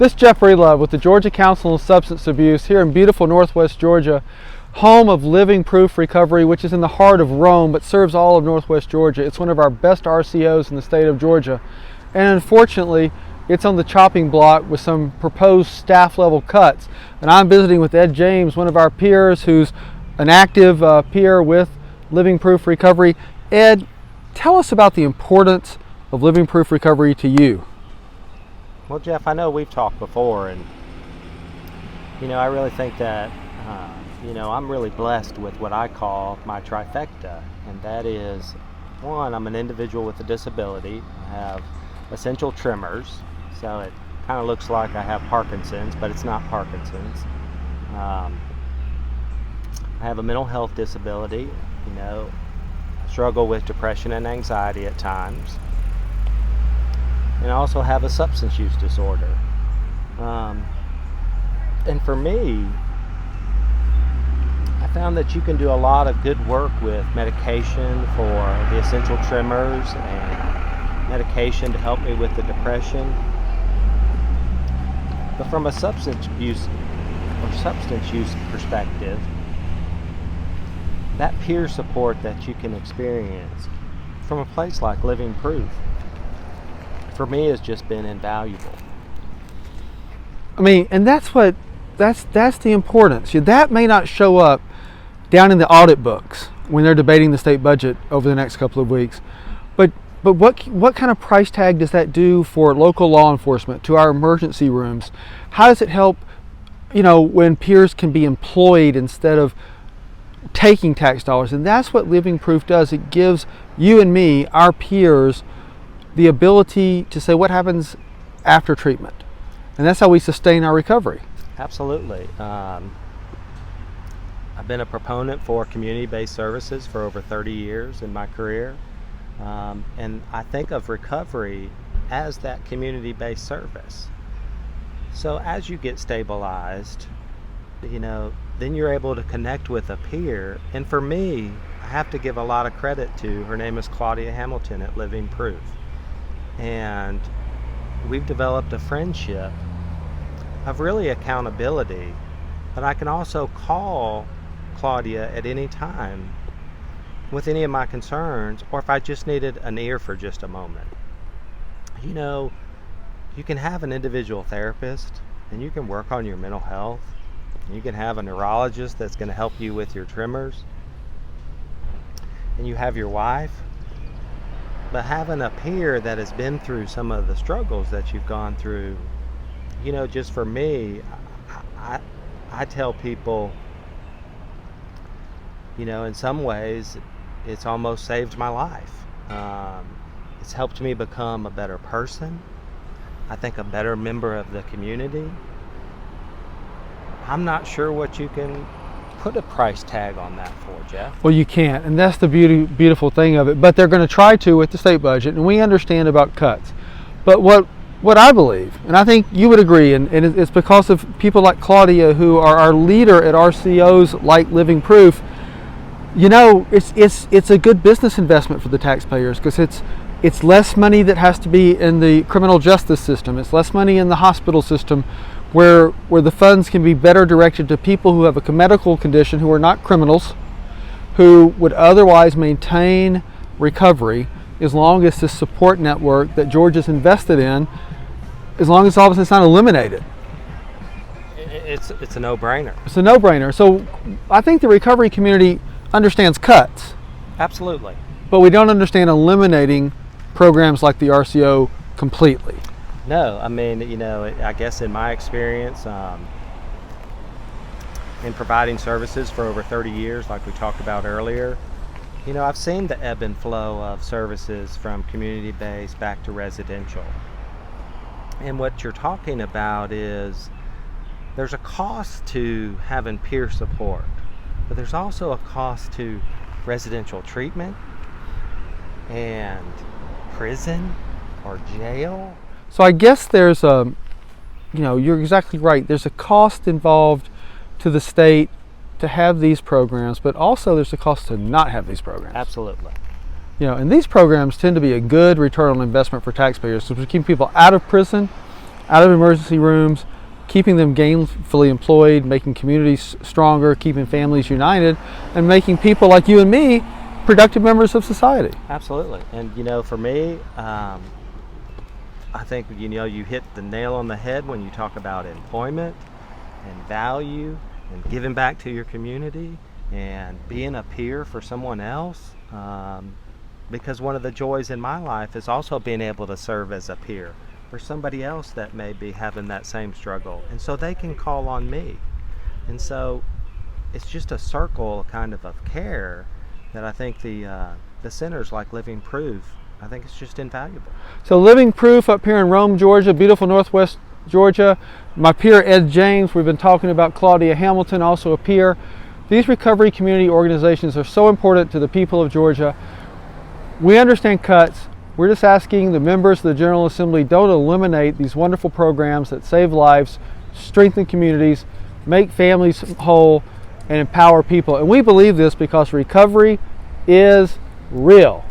This is Jeff Breedlove with the Georgia Council on Substance Abuse here in beautiful Northwest Georgia, home of Living Proof Recovery, which is in the heart of Rome but serves all of Northwest Georgia. It's one of our best RCOs in the state of Georgia, and unfortunately it's on the chopping block with some proposed staff level cuts. And I'm visiting with Ed James, one of our peers who's an active peer with Living Proof Recovery. Ed, tell us about the importance of Living Proof Recovery to you. Well, Jeff, I know we've talked before, and I really think that I'm really blessed with what I call my trifecta, and that is, one, I'm an individual with a disability. I have essential tremors, so it kind of looks like I have Parkinson's, but it's not Parkinson's. I have a mental health disability. I struggle with depression and anxiety at times. And I also have a substance use disorder. And for me, I found that you can do a lot of good work with medication for the essential tremors and medication to help me with the depression. But from a substance use perspective, that peer support that you can experience from a place like Living Proof, for me, has just been invaluable. I mean, and that's the importance. That may not show up down in the audit books when they're debating the state budget over the next couple of weeks. But what kind of price tag does that do for local law enforcement, to our emergency rooms? How does it help, when peers can be employed instead of taking tax dollars? And that's what Living Proof does. It gives you and me, our peers, the ability to say what happens after treatment. And that's how we sustain our recovery. Absolutely. I've been a proponent for community-based services for over 30 years in my career. And I think of recovery as that community-based service. So as you get stabilized, then you're able to connect with a peer. And for me, I have to give a lot of credit to, her name is Claudia Hamilton at Living Proof. And we've developed a friendship of really accountability, but I can also call Claudia at any time with any of my concerns, or if I just needed an ear for just a moment. You can have an individual therapist, and you can work on your mental health. You can have a neurologist that's going to help you with your tremors, and you have your wife. But having a peer that has been through some of the struggles that you've gone through, just for me, I tell people, in some ways, it's almost saved my life. It's helped me become a better person. I think a better member of the community. I'm not sure what you can put a price tag on that for, Jeff. Well, you can't, and that's the beautiful thing of it. But they're going to try to with the state budget, and we understand about cuts. But what I believe, and I think you would agree, and it's because of people like Claudia, who are our leader at RCOs like Living Proof. It's a good business investment for the taxpayers, because it's less money that has to be in the criminal justice system. It's less money in the hospital system, where the funds can be better directed to people who have a medical condition, who are not criminals, who would otherwise maintain recovery, as long as this support network that Georgia's invested in, as long as all of it's not eliminated. It's a no-brainer. It's a no-brainer. So I think the recovery community understands cuts. Absolutely. But we don't understand eliminating programs like the RCO completely. No, I mean, I guess in my experience, in providing services for over 30 years, like we talked about earlier, I've seen the ebb and flow of services from community-based back to residential. And what you're talking about is there's a cost to having peer support, but there's also a cost to residential treatment and prison or jail. So I guess there's you're exactly right. There's a cost involved to the state to have these programs, but also there's a cost to not have these programs. Absolutely. And these programs tend to be a good return on investment for taxpayers, because we keep people out of prison, out of emergency rooms, keeping them gainfully employed, making communities stronger, keeping families united, and making people like you and me productive members of society. Absolutely. And for me, I think you hit the nail on the head when you talk about employment and value and giving back to your community and being a peer for someone else. Because one of the joys in my life is also being able to serve as a peer for somebody else that may be having that same struggle, and so they can call on me. And so it's just a circle kind of care that I think the centers like Living Proof, I think it's just invaluable. So Living Proof up here in Rome, Georgia, beautiful Northwest Georgia. My peer Ed James, we've been talking about Claudia Hamilton, also a peer. These recovery community organizations are so important to the people of Georgia. We understand cuts. We're just asking the members of the General Assembly, don't eliminate these wonderful programs that save lives, strengthen communities, make families whole, and empower people. And we believe this because recovery is real.